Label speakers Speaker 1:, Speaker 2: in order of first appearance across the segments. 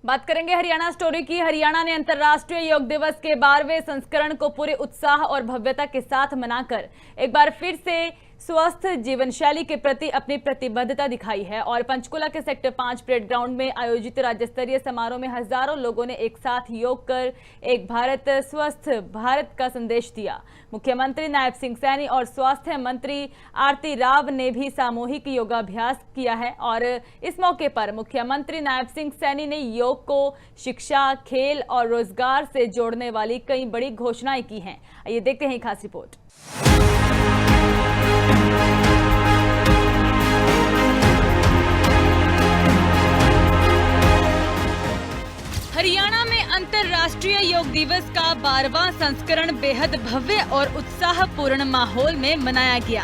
Speaker 1: बात करेंगे हरियाणा स्टोरी की। हरियाणा ने अंतर्राष्ट्रीय योग दिवस के 12वें संस्करण को पूरे उत्साह और भव्यता के साथ मनाकर एक बार फिर से स्वस्थ जीवन शैली के प्रति अपनी प्रतिबद्धता दिखाई है और पंचकुला के सेक्टर 5 परेड ग्राउंड में आयोजित राज्य स्तरीय समारोह में हजारों लोगों ने एक साथ योग कर एक भारत स्वस्थ भारत का संदेश दिया। मुख्यमंत्री नायब सिंह सैनी और स्वास्थ्य मंत्री आरती राव ने भी सामूहिक योगाभ्यास किया है और इस मौके पर मुख्यमंत्री नायब सिंह सैनी ने योग को शिक्षा, खेल और रोजगार से जोड़ने वाली कई बड़ी घोषणाएं की हैं। आइए देखते हैं खास रिपोर्ट। हरियाणा में अंतर्राष्ट्रीय योग दिवस का 12वां संस्करण बेहद भव्य और उत्साहपूर्ण माहौल में मनाया गया।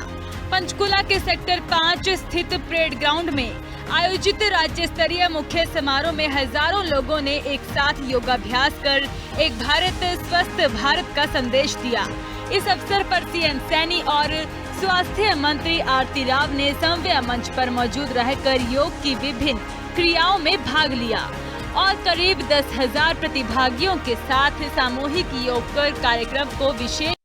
Speaker 1: पंचकुला के सेक्टर 5 स्थित परेड ग्राउंड में आयोजित राज्य स्तरीय मुख्य समारोह में हजारों लोगों ने एक साथ योगाभ्यास कर एक भारत स्वस्थ भारत का संदेश दिया। इस अवसर पर सीएम सैनी और स्वास्थ्य मंत्री आरती राव ने समन्वय मंच पर मौजूद रहकर योग की विभिन्न क्रियाओं में भाग लिया और करीब 10,000 प्रतिभागियों के साथ सामूहिक योग कर कार्यक्रम को विशेष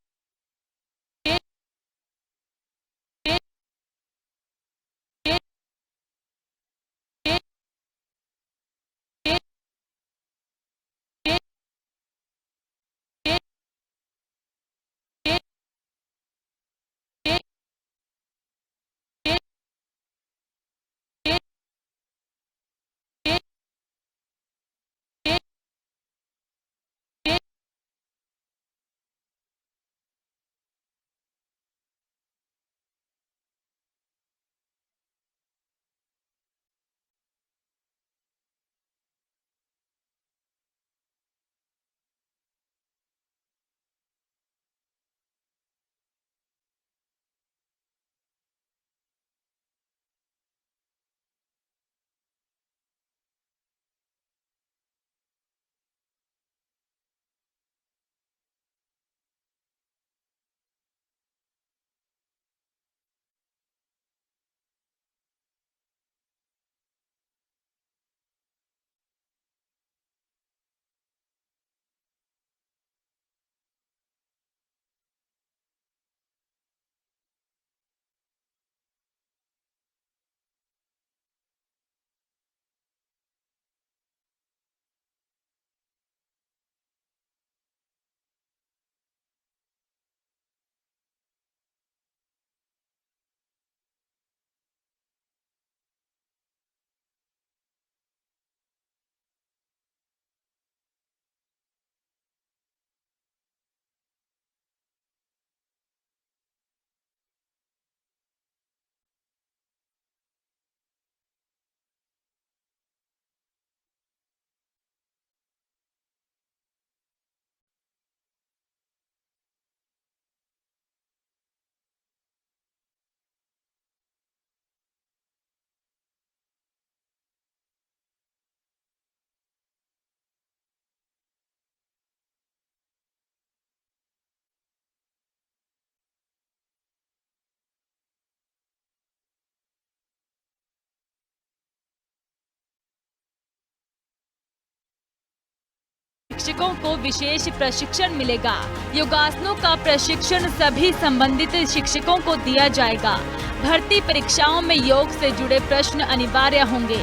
Speaker 1: शिक्षकों को विशेष प्रशिक्षण मिलेगा। योगासनों का प्रशिक्षण सभी संबंधित शिक्षकों को दिया जाएगा। भर्ती परीक्षाओं में योग से जुड़े प्रश्न अनिवार्य होंगे।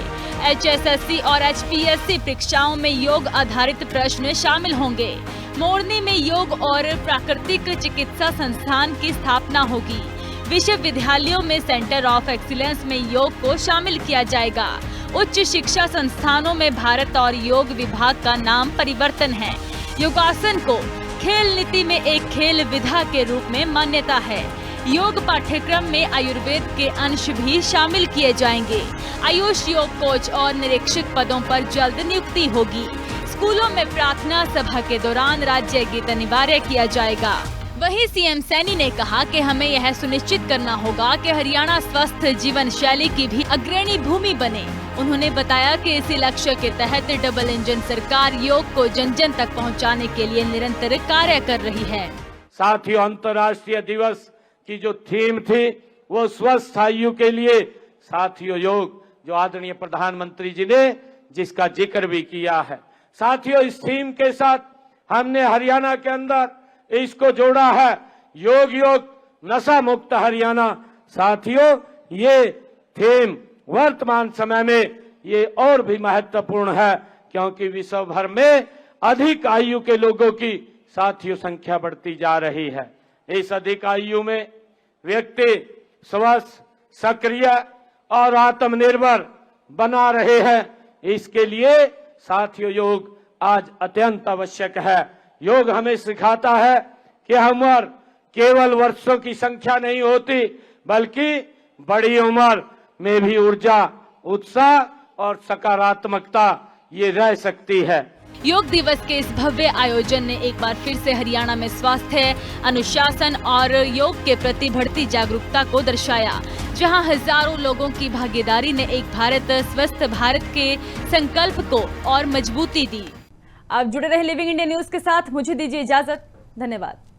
Speaker 1: HSSC और HPSC परीक्षाओं में योग आधारित प्रश्न शामिल होंगे। मोरनी में योग और प्राकृतिक चिकित्सा संस्थान की स्थापना होगी। विश्वविद्यालयों में सेंटर ऑफ एक्सीलेंस में योग को शामिल किया जाएगा। उच्च शिक्षा संस्थानों में भारत और योग विभाग का नाम परिवर्तन है। योगासन को खेल नीति में एक खेल विधा के रूप में मान्यता है। योग पाठ्यक्रम में आयुर्वेद के अंश भी शामिल किए जाएंगे। आयुष योग कोच और निरीक्षक पदों पर जल्द नियुक्ति होगी। स्कूलों में प्रार्थना सभा के दौरान राज्य गीत अनिवार्य किया जाएगा। वहीं सीएम सैनी ने कहा कि हमें यह सुनिश्चित करना होगा कि हरियाणा स्वस्थ जीवन शैली की भी अग्रणी भूमि बने। उन्होंने बताया कि इसी लक्ष्य के तहत डबल इंजन सरकार योग को जन जन तक पहुंचाने के लिए निरंतर कार्य कर रही है।
Speaker 2: साथियों, अंतर्राष्ट्रीय दिवस की जो थीम थी वो स्वस्थ आयु के लिए। साथियों, योग जो आदरणीय प्रधानमंत्री जी ने जिसका जिक्र भी किया है। साथियों, इस थीम के साथ हमने हरियाणा के अंदर इसको जोड़ा है, योग योग नशा मुक्त हरियाणा। साथियों, ये थीम वर्तमान समय में ये और भी महत्वपूर्ण है, क्योंकि विश्व भर में अधिक आयु के लोगों की साथियों संख्या बढ़ती जा रही है। इस अधिक आयु में व्यक्ति स्वस्थ, सक्रिय और आत्मनिर्भर बना रहे हैं। इसके लिए साथियों योग आज अत्यंत आवश्यक है। योग हमें सिखाता है कि उम्र केवल वर्षों की संख्या नहीं होती, बल्कि बड़ी उम्र में भी ऊर्जा, उत्साह और सकारात्मकता ये रह सकती है।
Speaker 1: योग दिवस के इस भव्य आयोजन ने एक बार फिर से हरियाणा में स्वास्थ्य, अनुशासन और योग के प्रति बढ़ती जागरूकता को दर्शाया, जहां हजारों लोगों की भागीदारी ने एक भारत स्वस्थ भारत के संकल्प को और मजबूती दी। आप जुड़े रहे लिविंग इंडिया न्यूज के साथ, मुझे दीजिए इजाजत। धन्यवाद।